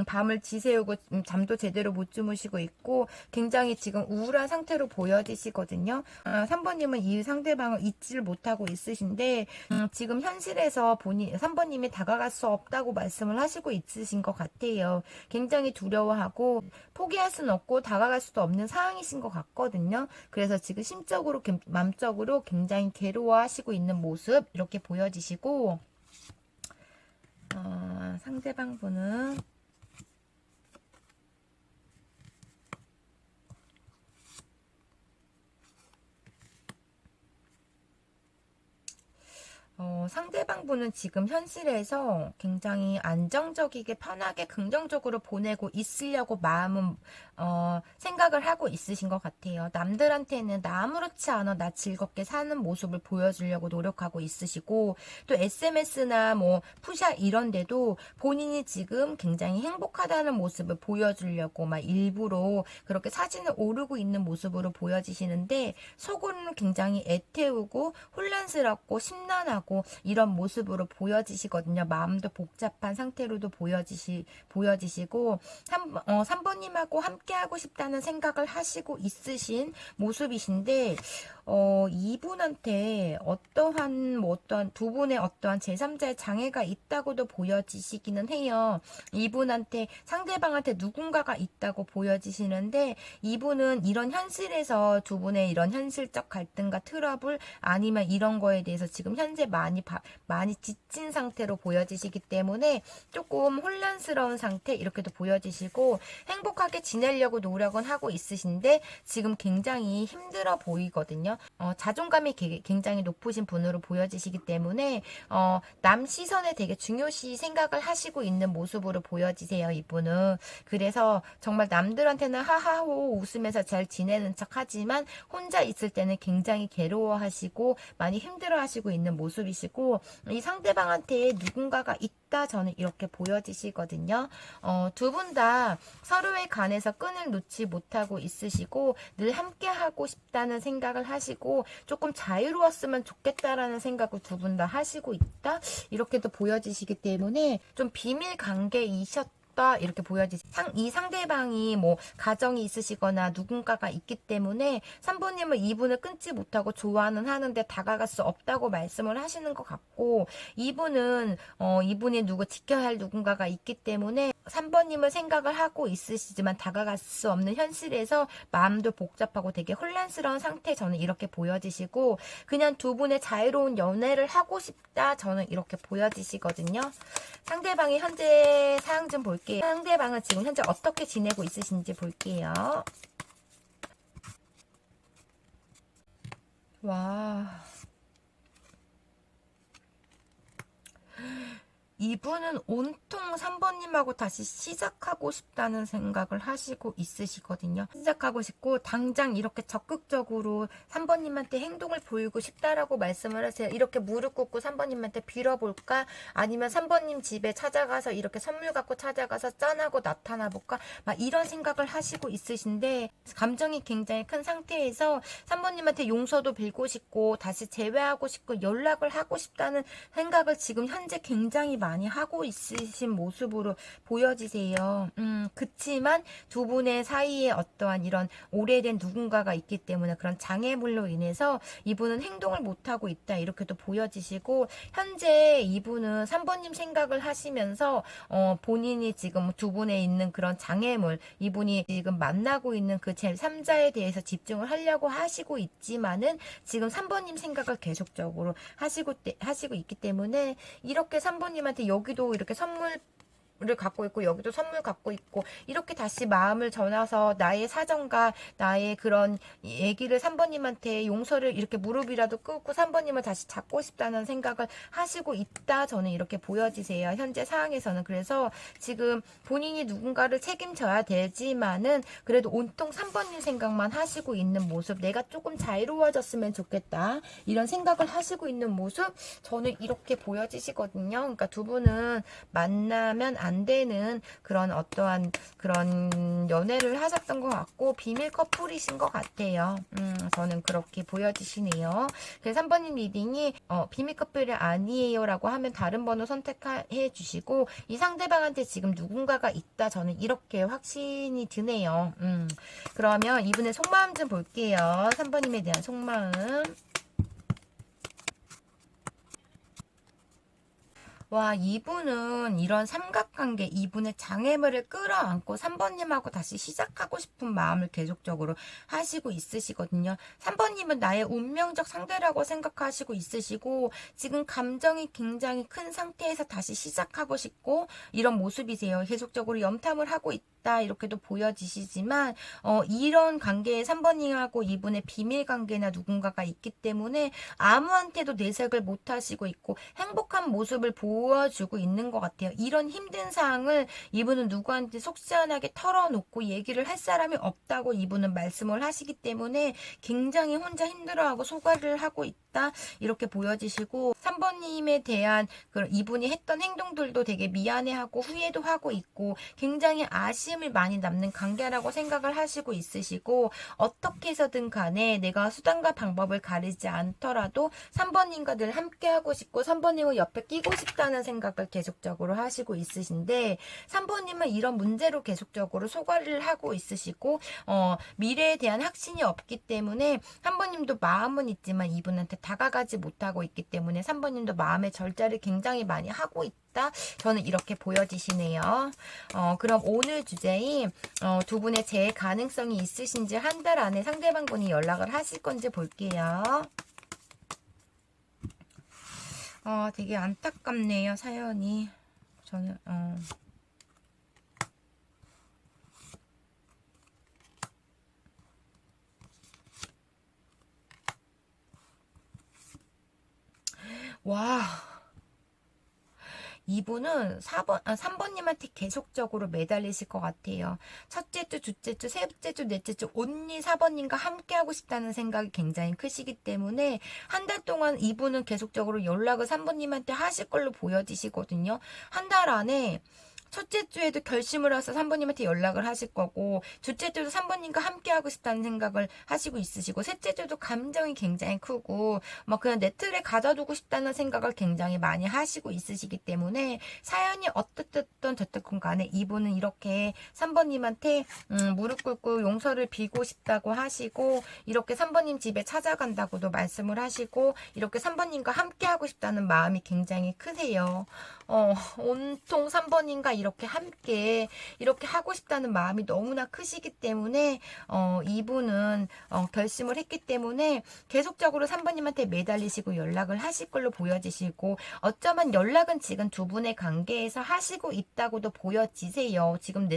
밤을 지새우고 잠도 제대로 못 주무시고 있고 굉장히 지금 우울한 상태로 보여지시거든요. 3번님은 이 상대방을 잊지를 못하고 있으신데 지금 현실에서 3번님이 다가갈 수 없다고 말씀을 하시고 있으신 것 같아요. 굉장히 두려워하고 포기할 수는 없고 다가갈 수도 없는 상황이신 것 같거든요. 그래서 지금 심적으로 마음적으로 굉장히 괴로워하시고 있는 모습 이렇게 보여지시고, 상대방 분은 상대방분은 지금 현실에서 굉장히 안정적이게 편하게 긍정적으로 보내고 있으려고 마음은 생각을 하고 있으신 것 같아요. 남들한테는 나 아무렇지 않아, 나 즐겁게 사는 모습을 보여주려고 노력하고 있으시고, 또 SMS나 뭐 푸샤 이런 데도 본인이 지금 굉장히 행복하다는 모습을 보여주려고 막 일부러 그렇게 사진을 오르고 있는 모습으로 보여지시는데, 속으로는 굉장히 애태우고 혼란스럽고 심란하고 이런 모습으로 보여지시거든요. 마음도 복잡한 상태로도 보여지시고 3번님하고 함께 함께하고 싶다는 생각을 하시고 있으신 모습이신데, 이분한테 어떠한 두 분의 어떠한 제3자의 장애가 있다고도 보여지시기는 해요. 이분한테, 상대방한테 누군가가 있다고 보여지시는데, 이분은 이런 현실에서 두 분의 이런 현실적 갈등과 트러블, 아니면 이런 거에 대해서 지금 현재 많이 지친 상태로 보여지시기 때문에 조금 혼란스러운 상태, 이렇게도 보여지시고, 행복하게 지내려고 노력은 하고 있으신데, 지금 굉장히 힘들어 보이거든요. 자존감이 굉장히 높으신 분으로 보여지시기 때문에 남 시선에 되게 중요시 생각을 하시고 있는 모습으로 보여지세요, 이분은. 그래서 정말 남들한테는 하하호 웃으면서 잘 지내는 척 하지만 혼자 있을 때는 굉장히 괴로워하시고 많이 힘들어하시고 있는 모습이시고, 이 상대방한테 누군가가 있다, 저는 이렇게 보여지시거든요. 두 분 다 서로에 관해서 끈을 놓지 못하고 있으시고 늘 함께하고 싶다는 생각을 하시고 조금 자유로웠으면 좋겠다라는 생각을 두 분 다 하시고 있다, 이렇게도 보여지시기 때문에 좀 비밀 관계이셨다, 이렇게 이 상대방이 뭐 가정이 있으시거나 누군가가 있기 때문에 3번님은 이분을 끊지 못하고 좋아는 하는데 다가갈 수 없다고 말씀을 하시는 것 같고, 이분이 지켜야 할 누군가가 있기 때문에 3번님을 생각을 하고 있으시지만 다가갈 수 없는 현실에서 마음도 복잡하고 되게 혼란스러운 상태, 저는 이렇게 보여지시고, 그냥 두 분의 자유로운 연애를 하고 싶다, 저는 이렇게 보여지시거든요. 상대방이 현재 상황 좀 볼게요. 상대방은 지금 현재 어떻게 지내고 있으신지 볼게요. 와, 이분은 온통 3번님하고 다시 시작하고 싶다는 생각을 하시고 있으시거든요. 시작하고 싶고 당장 이렇게 적극적으로 3번님한테 행동을 보이고 싶다라고 말씀을 하세요. 이렇게 무릎 꿇고 3번님한테 빌어볼까? 아니면 3번님 집에 찾아가서 이렇게 선물 갖고 찾아가서 짠하고 나타나 볼까? 막 이런 생각을 하시고 있으신데, 감정이 굉장히 큰 상태에서 3번님한테 용서도 빌고 싶고 다시 재회하고 싶고 연락을 하고 싶다는 생각을 지금 현재 굉장히 많이 하고 있으신 모습으로 보여지세요. 그치만 두 분의 사이에 어떠한 이런 오래된 누군가가 있기 때문에 그런 장애물로 인해서 이분은 행동을 못하고 있다, 이렇게도 보여지시고, 현재 이분은 3번님 생각을 하시면서 본인이 지금 두 분에 있는 그런 장애물, 이분이 지금 만나고 있는 그 제3자에 대해서 집중을 하려고 하시고 있지만은 지금 3번님 생각을 계속적으로 하시고 있기 때문에, 이렇게 3번님한테 여기도 이렇게 선물을 갖고 있고 여기도 선물 갖고 있고 이렇게 다시 마음을 전해서 나의 사정과 나의 그런 얘기를 3번님한테 용서를 이렇게 무릎이라도 꿇고 3번님을 다시 잡고 싶다는 생각을 하시고 있다, 저는 이렇게 보여지세요, 현재 상황에서는. 그래서 지금 본인이 누군가를 책임져야 되지만은 그래도 온통 3번님 생각만 하시고 있는 모습, 내가 조금 자유로워졌으면 좋겠다, 이런 생각을 하시고 있는 모습, 저는 이렇게 보여지시거든요. 그러니까 두 분은 만나면 안 되는 그런 어떠한 그런 연애를 하셨던 것 같고 비밀 커플이신 것 같아요. 저는 그렇게 보여지시네요. 그래서 3번님 리딩이 비밀 커플이 아니에요 라고 하면 다른 번호 선택해 주시고, 이 상대방한테 지금 누군가가 있다, 저는 이렇게 확신이 드네요. 그러면 이분의 속마음 좀 볼게요. 3번님에 대한 속마음. 와, 이분은 이런 삼각관계, 이분의 장애물을 끌어안고 3번님하고 다시 시작하고 싶은 마음을 계속적으로 하시고 있으시거든요. 3번님은 나의 운명적 상대라고 생각하시고 있으시고 지금 감정이 굉장히 큰 상태에서 다시 시작하고 싶고 이런 모습이세요. 계속적으로 염탐을 하고 있다, 이렇게도 보여지시지만 이런 관계에 3번님하고 이분의 비밀 관계나 누군가가 있기 때문에 아무한테도 내색을 못 하시고 있고 행복한 모습을 보여주고 있는 것 같아요. 이런 힘든 상황을 이분은 누구한테 속 시원하게 털어놓고 얘기를 할 사람이 없다고 이분은 말씀을 하시기 때문에 굉장히 혼자 힘들어하고 소가를 하고 있다, 싶다 이렇게 보여지시고 3번님에 대한 그런 이분이 했던 행동들도 되게 미안해하고 후회도 하고 있고 굉장히 아쉬움이 많이 남는 관계라고 생각을 하시고 있으시고 어떻게 해서든 간에 내가 수단과 방법을 가리지 않더라도 3번님과 늘 함께 하고 싶고 3번님을 옆에 끼고 싶다는 생각을 계속적으로 하시고 있으신데 3번님은 이런 문제로 계속적으로 소가리를 하고 있으시고 미래에 대한 확신이 없기 때문에 3번님도 마음은 있지만 이분한테 다가가지 못하고 있기 때문에 3번님도 마음의 절제를 굉장히 많이 하고 있다. 저는 이렇게 보여지시네요. 그럼 오늘 주제인 두 분의 재회 가능성이 있으신지 한 달 안에 상대방분이 연락을 하실 건지 볼게요. 되게 안타깝네요, 사연이. 저는 와. 이분은 3번님한테 계속적으로 매달리실 것 같아요. 첫째 주, 둘째 주, 셋째 주, 넷째 주 온리 4번님과 함께하고 싶다는 생각이 굉장히 크시기 때문에 한 달 동안 이분은 계속적으로 연락을 3번님한테 하실 걸로 보여지시거든요. 한 달 안에 첫째 주에도 결심을 해서 3번님한테 연락을 하실 거고 둘째 주도 3번님과 함께 하고 싶다는 생각을 하시고 있으시고 셋째 주도 감정이 굉장히 크고 막 그냥 내 틀에 가둬두고 싶다는 생각을 굉장히 많이 하시고 있으시기 때문에 사연이 어떻든 저쨌건 간에 이분은 이렇게 3번님한테 무릎 꿇고 용서를 빌고 싶다고 하시고 이렇게 3번님 집에 찾아간다고도 말씀을 하시고 이렇게 3번님과 함께 하고 싶다는 마음이 굉장히 크세요. 온통 3번님과 이렇게 함께 이렇게 하고 싶다는 마음이 너무나 크시기 때문에 이분은 결심을 했기 때문에 계속적으로 3번님한테 매달리시고 연락을 하실 걸로 보여지시고 어쩌면 연락은 지금 두 분의 관계에서 하시고 있다고도 보여지세요. 지금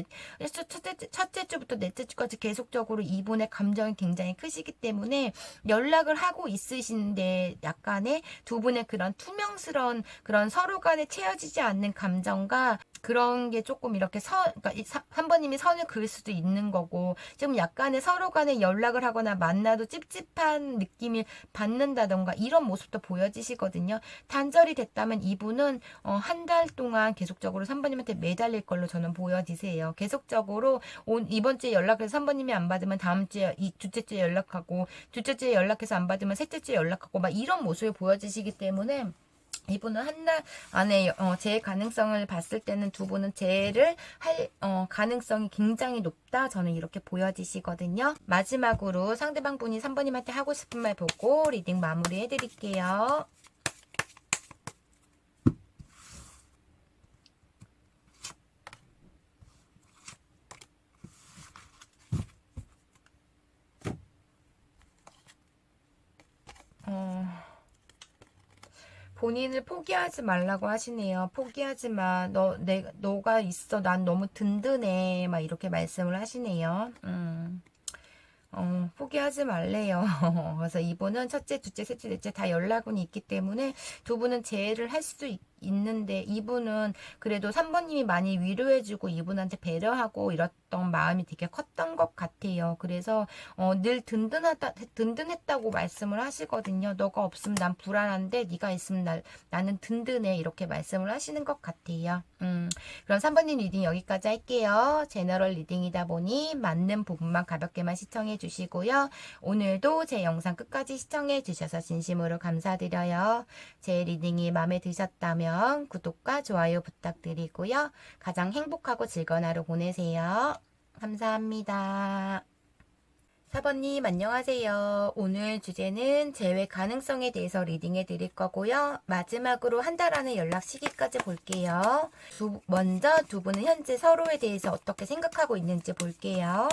첫째 주부터 넷째 주까지 계속적으로 이분의 감정이 굉장히 크시기 때문에 연락을 하고 있으신데 약간의 두 분의 그런 투명스러운 그런 서로 간에 채워지지 않는 감정과 그런 게 조금 이렇게 그러니까 3번님이 선을 그을 수도 있는 거고 지금 약간의 서로 간에 연락을 하거나 만나도 찝찝한 느낌이 받는다던가 이런 모습도 보여지시거든요. 단절이 됐다면 이분은 한 달 동안 계속적으로 3번님한테 매달릴 걸로 저는 보여지세요. 계속적으로 이번 주에 연락해서 3번님이 안 받으면 다음 주에 둘째 주에 연락하고 둘째 주에 연락해서 안 받으면 셋째 주에 연락하고 막 이런 모습을 보여지시기 때문에 이분은 한 달 안에 재해 가능성을 봤을 때는 두 분은 재해를 할 가능성이 굉장히 높다. 저는 이렇게 보여지시거든요. 마지막으로 상대방 분이 3번님한테 하고 싶은 말 보고 리딩 마무리 해드릴게요. 본인을 포기하지 말라고 하시네요. 포기하지 마. 너가 있어. 난 너무 든든해. 막 이렇게 말씀을 하시네요. 포기하지 말래요. 그래서 이분은 첫째, 둘째, 셋째, 넷째 다 연락은 있기 때문에 두 분은 재회를 할 수도 있는데 이분은 그래도 3번님이 많이 위로해주고 이분한테 배려하고 이랬던 마음이 되게 컸던 것 같아요. 그래서 늘 든든했다고 말씀을 하시거든요. 너가 없으면 난 불안한데 네가 있으면 나는 든든해 이렇게 말씀을 하시는 것 같아요. 그럼 3번님 리딩 여기까지 할게요. 제너럴 리딩이다 보니 맞는 부분만 가볍게만 시청해 주시고요. 오늘도 제 영상 끝까지 시청해 주셔서 진심으로 감사드려요. 제 리딩이 마음에 드셨다면 구독과 좋아요 부탁드리고요. 가장 행복하고 즐거운 하루 보내세요. 감사합니다. 4번님 안녕하세요. 오늘 주제는 재회 가능성에 대해서 리딩해 드릴 거고요. 마지막으로 한 달 안에 연락 시기까지 볼게요. 먼저 두 분은 현재 서로에 대해서 어떻게 생각하고 있는지 볼게요.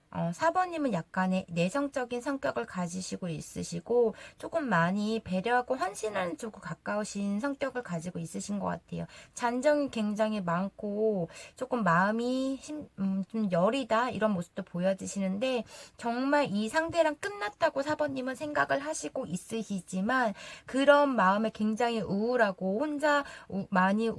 4번님은 약간의 내성적인 성격을 가지시고 있으시고 조금 많이 배려하고 헌신하는 쪽으로 가까우신 성격을 가지고 있으신 것 같아요. 잔정이 굉장히 많고 조금 마음이 좀 여리다 이런 모습도 보여지시는데 정말 이 상대랑 끝났다고 4번님은 생각을 하시고 있으시지만 그런 마음에 굉장히 우울하고 혼자 많이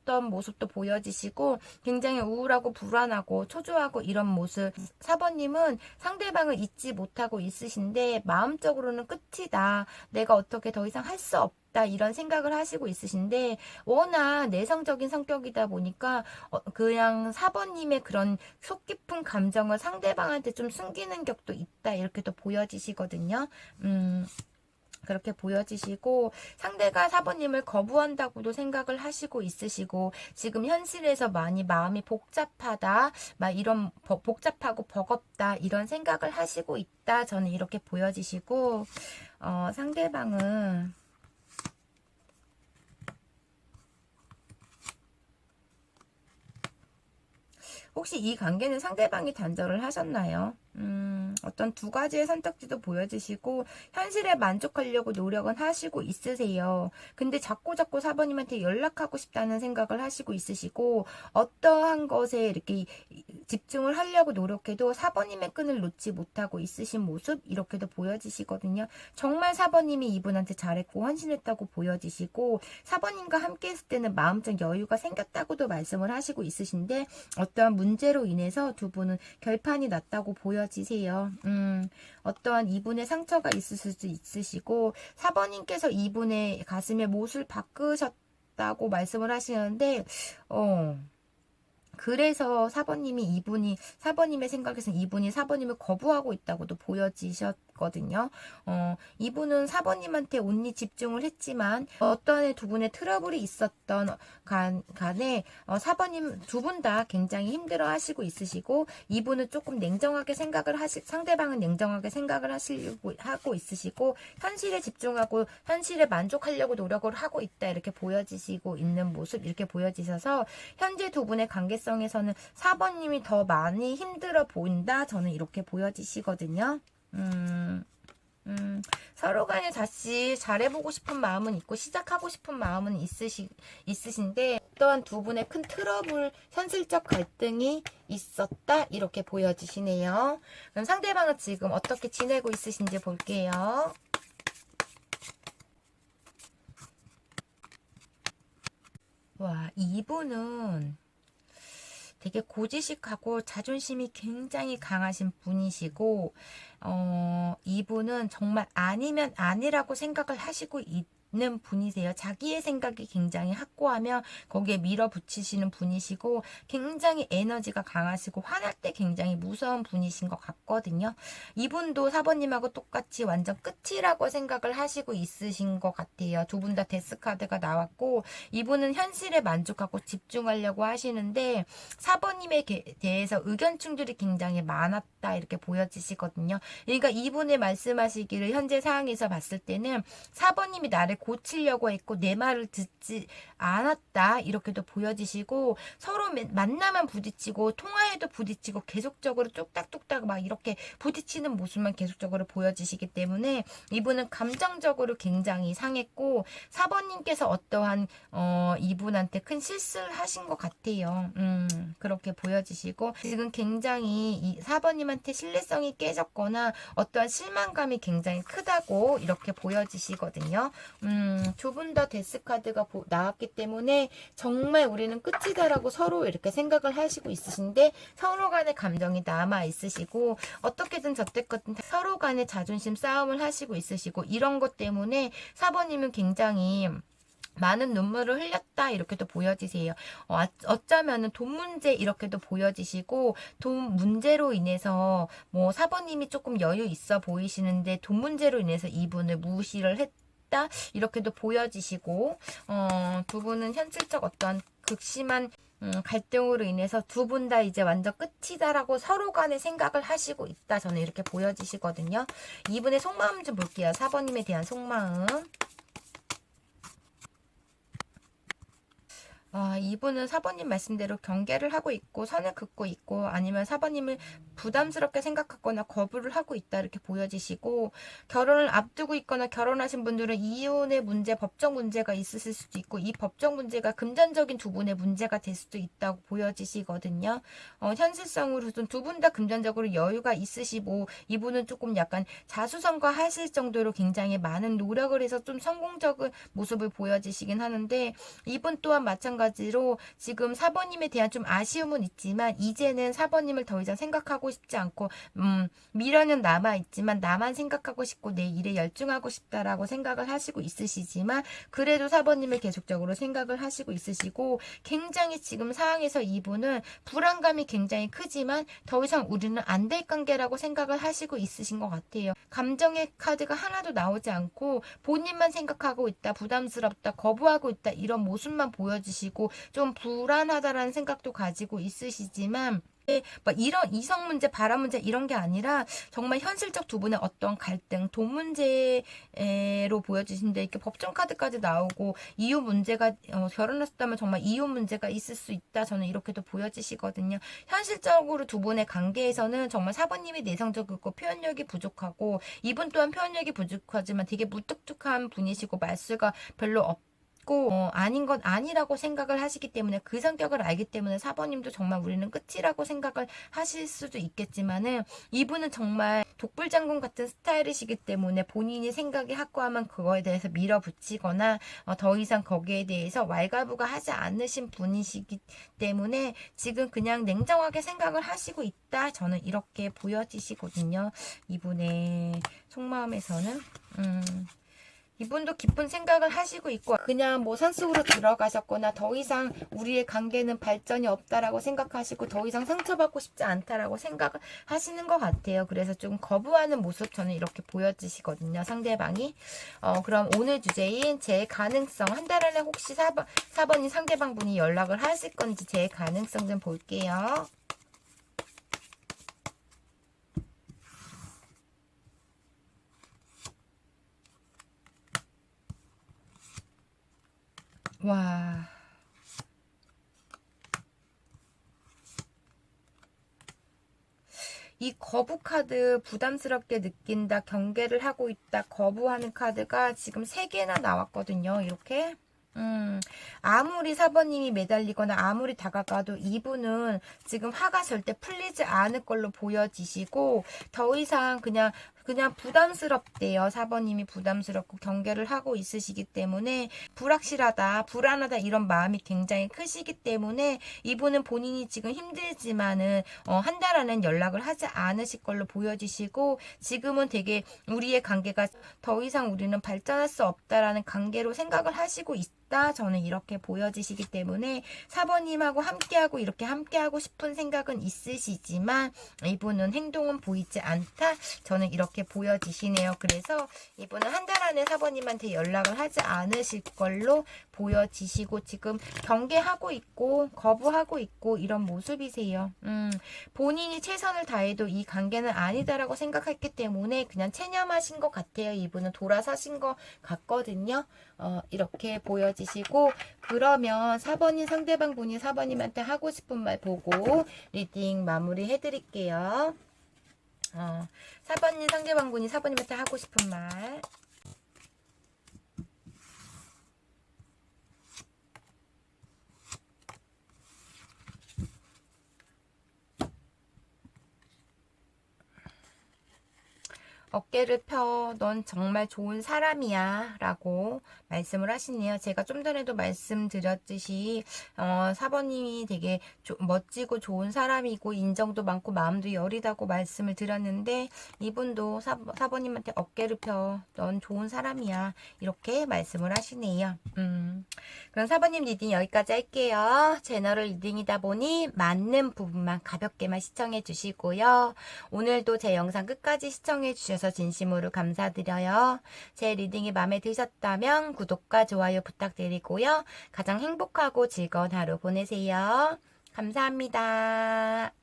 있었던 모습도 보여지시고 굉장히 우울하고 불안하고 초조하고 이런 모습. 4번님은 상대방을 잊지 못하고 있으신데 마음적으로는 끝이다. 내가 어떻게 더 이상 할 수 없다. 이런 생각을 하시고 있으신데 워낙 내성적인 성격이다 보니까 그냥 4번님의 그런 속 깊은 감정을 상대방한테 좀 숨기는 격도 있다. 이렇게 또 보여지시거든요. 그렇게 보여지시고 상대가 4번님을 거부한다고도 생각을 하시고 있으시고 지금 현실에서 많이 마음이 복잡하다 막 이런 복잡하고 버겁다 이런 생각을 하시고 있다 저는 이렇게 보여지시고 상대방은 혹시 이 관계는 상대방이 단절을 하셨나요? 어떤 두 가지의 선택지도 보여주시고 현실에 만족하려고 노력은 하시고 있으세요. 근데 자꾸 4번님한테 연락하고 싶다는 생각을 하시고 있으시고 어떠한 것에 이렇게 집중을 하려고 노력해도 4번님의 끈을 놓지 못하고 있으신 모습 이렇게도 보여지시거든요. 정말 4번님이 이분한테 잘했고 헌신했다고 보여지시고 4번님과 함께 했을 때는 마음적 여유가 생겼다고도 말씀을 하시고 있으신데 어떠한 문제로 인해서 두 분은 결판이 났다고 보여지세요. 어떠한 이분의 상처가 있을 수도 있으시고 4번님께서 이분의 가슴에 못을 박으셨다고 말씀을 하시는데 그래서 4번님의 생각에서는 이분이 4번님을 거부하고 있다고도 보여지셨거든요. 이분은 4번님한테 온리 집중을 했지만 어떤 두 분의 트러블이 있었던 간에 4번님 두 분 다 굉장히 힘들어 하시고 있으시고 이분은 조금 냉정하게 상대방은 냉정하게 생각을 하고 있으시고 현실에 집중하고 현실에 만족하려고 노력을 하고 있다 이렇게 보여지시고 있는 모습 이렇게 보여지셔서 현재 두 분의 관계성에서는 4번님이 더 많이 힘들어 보인다 저는 이렇게 보여지시거든요. 서로 간에 다시 잘해보고 싶은 마음은 있고 시작하고 싶은 마음은 있으신데 어떠한 두 분의 큰 트러블, 현실적 갈등이 있었다 이렇게 보여지시네요. 그럼 상대방은 지금 어떻게 지내고 있으신지 볼게요. 와, 이분은 되게 고지식하고 자존심이 굉장히 강하신 분이시고 이분은 정말 아니면 아니라고 생각을 하시고 있는 분이세요. 자기의 생각이 굉장히 확고하며 거기에 밀어붙이시는 분이시고 굉장히 에너지가 강하시고 화날 때 굉장히 무서운 분이신 것 같거든요. 이분도 4번님하고 똑같이 완전 끝이라고 생각을 하시고 있으신 것 같아요. 두 분 다 데스카드가 나왔고 이분은 현실에 만족하고 집중하려고 하시는데 4번님에 대해서 의견 충돌이 굉장히 많았다 이렇게 보여지시거든요. 그러니까 이분의 말씀하시기를 현재 상황에서 봤을 때는 4번님이 나를 고치려고 했고 내 말을 듣지 않았다 이렇게도 보여지시고 서로 만나면 부딪히고 통화에도 부딪히고 계속적으로 뚝딱뚝딱 막 이렇게 부딪히는 모습만 계속적으로 보여지시기 때문에 이분은 감정적으로 굉장히 상했고 4번님께서 어떠한 이분한테 큰 실수를 하신 것 같아요. 그렇게 보여지시고 지금 굉장히 이 4번님한테 신뢰성이 깨졌거나 어떠한 실망감이 굉장히 크다고 이렇게 보여지시거든요. 두 분 다 데스카드가 나왔기 때문에 정말 우리는 끝이다라고 서로 이렇게 생각을 하시고 있으신데 서로 간의 감정이 남아 있으시고 어떻게든 저때껏 서로 간의 자존심 싸움을 하시고 있으시고 이런 것 때문에 4번님은 굉장히 많은 눈물을 흘렸다 이렇게도 보여지세요. 어쩌면은 돈 문제 이렇게도 보여지시고 돈 문제로 인해서 뭐 4번님이 조금 여유 있어 보이시는데 돈 문제로 인해서 이분을 무시를 했다 이렇게도 보여지시고 두 분은 현실적 어떤 극심한 갈등으로 인해서 두 분 다 이제 완전 끝이다라고 서로 간에 생각을 하시고 있다 저는 이렇게 보여지시거든요. 이분의 속마음 좀 볼게요. 4번님에 대한 속마음. 이분은 4번님 말씀대로 경계를 하고 있고 선을 긋고 있고 아니면 4번님을 부담스럽게 생각하거나 거부를 하고 있다 이렇게 보여지시고 결혼을 앞두고 있거나 결혼하신 분들은 이혼의 문제, 법적 문제가 있으실 수도 있고 이 법적 문제가 금전적인 두 분의 문제가 될 수도 있다고 보여지시거든요. 현실성으로는 두 분 다 금전적으로 여유가 있으시고 이분은 조금 약간 자수성가하실 정도로 굉장히 많은 노력을 해서 좀 성공적인 모습을 보여지시긴 하는데 이분 또한 마찬가지로 마찬가지로 지금 4번님에 대한 좀 아쉬움은 있지만 이제는 4번님을 더 이상 생각하고 싶지 않고 미련은 남아있지만 나만 생각하고 싶고 내 일에 열중하고 싶다라고 생각을 하시고 있으시지만 그래도 4번님을 계속적으로 생각을 하시고 있으시고 굉장히 지금 상황에서 이분은 불안감이 굉장히 크지만 더 이상 우리는 안 될 관계라고 생각을 하시고 있으신 것 같아요. 감정의 카드가 하나도 나오지 않고 본인만 생각하고 있다, 부담스럽다, 거부하고 있다 이런 모습만 보여주시고 좀 불안하다라는 생각도 가지고 있으시지만 막 이런 이성 문제, 바람 문제 이런 게 아니라 정말 현실적 두 분의 어떤 갈등, 돈 문제로 보여지신데 이렇게 법정 카드까지 나오고 이혼 문제가 결혼했다면 정말 이혼 문제가 있을 수 있다. 저는 이렇게도 보여지시거든요. 현실적으로 두 분의 관계에서는 정말 4번님이 내성적이고 표현력이 부족하고 이분 또한 표현력이 부족하지만 되게 무뚝뚝한 분이시고 말수가 별로 아닌 건 아니라고 생각을 하시기 때문에 그 성격을 알기 때문에 4번님도 정말 우리는 끝이라고 생각을 하실 수도 있겠지만은 이분은 정말 독불장군 같은 스타일이시기 때문에 본인이 생각이 확고하면 그거에 대해서 밀어붙이거나 더 이상 거기에 대해서 왈가부가 하지 않으신 분이시기 때문에 지금 그냥 냉정하게 생각을 하시고 있다. 저는 이렇게 보여지시거든요. 이분의 속마음에서는 이분도 깊은 생각을 하시고 있고 그냥 뭐 산속으로 들어가셨거나 더 이상 우리의 관계는 발전이 없다라고 생각하시고 더 이상 상처받고 싶지 않다라고 생각을 하시는 것 같아요. 그래서 좀 거부하는 모습 저는 이렇게 보여지시거든요. 상대방이. 그럼 오늘 주제인 제 가능성 한 달 안에 혹시 4번이 상대방분이 연락을 하실 건지 제 가능성 좀 볼게요. 와. 이 거부 카드 부담스럽게 느낀다, 경계를 하고 있다, 거부하는 카드가 지금 3개나 나왔거든요. 이렇게. 아무리 4번님이 매달리거나 아무리 다가가도 이분은 지금 화가 절대 풀리지 않을 걸로 보여지시고 더 이상 그냥 부담스럽대요. 4번님이 부담스럽고 경계를 하고 있으시기 때문에 불확실하다, 불안하다 이런 마음이 굉장히 크시기 때문에 이분은 본인이 지금 힘들지만은 한 달 안엔 연락을 하지 않으실 걸로 보여지시고 지금은 되게 우리의 관계가 더 이상 우리는 발전할 수 없다라는 관계로 생각을 하시고 있다. 저는 이렇게 보여지시기 때문에 4번님하고 함께하고 이렇게 함께하고 싶은 생각은 있으시지만 이분은 행동은 보이지 않다. 저는 이렇게 보여지시네요. 그래서 이분은 한 달 안에 4번님한테 연락을 하지 않으실 걸로 보여지시고 지금 경계하고 있고 거부하고 있고 이런 모습이세요. 본인이 최선을 다해도 이 관계는 아니다라고 생각했기 때문에 그냥 체념하신 것 같아요. 이분은 돌아서신 것 같거든요. 이렇게 보여지시고 그러면 4번인 상대방 분이 4번님한테 하고 싶은 말 보고 리딩 마무리 해드릴게요. 4번인 상대방 분이 4번님한테 하고 싶은 말. 어깨를 펴. 넌 정말 좋은 사람이야. 라고 말씀을 하시네요. 제가 좀 전에도 말씀드렸듯이 4번님이 되게 멋지고 좋은 사람이고 인정도 많고 마음도 여리다고 말씀을 드렸는데 이분도 4번님한테 어깨를 펴. 넌 좋은 사람이야. 이렇게 말씀을 하시네요. 그럼 4번님 리딩 여기까지 할게요. 채널을 리딩이다 보니 맞는 부분만 가볍게만 시청해 주시고요. 오늘도 제 영상 끝까지 시청해 주셔서 진심으로 감사드려요. 제 리딩이 마음에 드셨다면 구독과 좋아요 부탁드리고요. 가장 행복하고 즐거운 하루 보내세요. 감사합니다.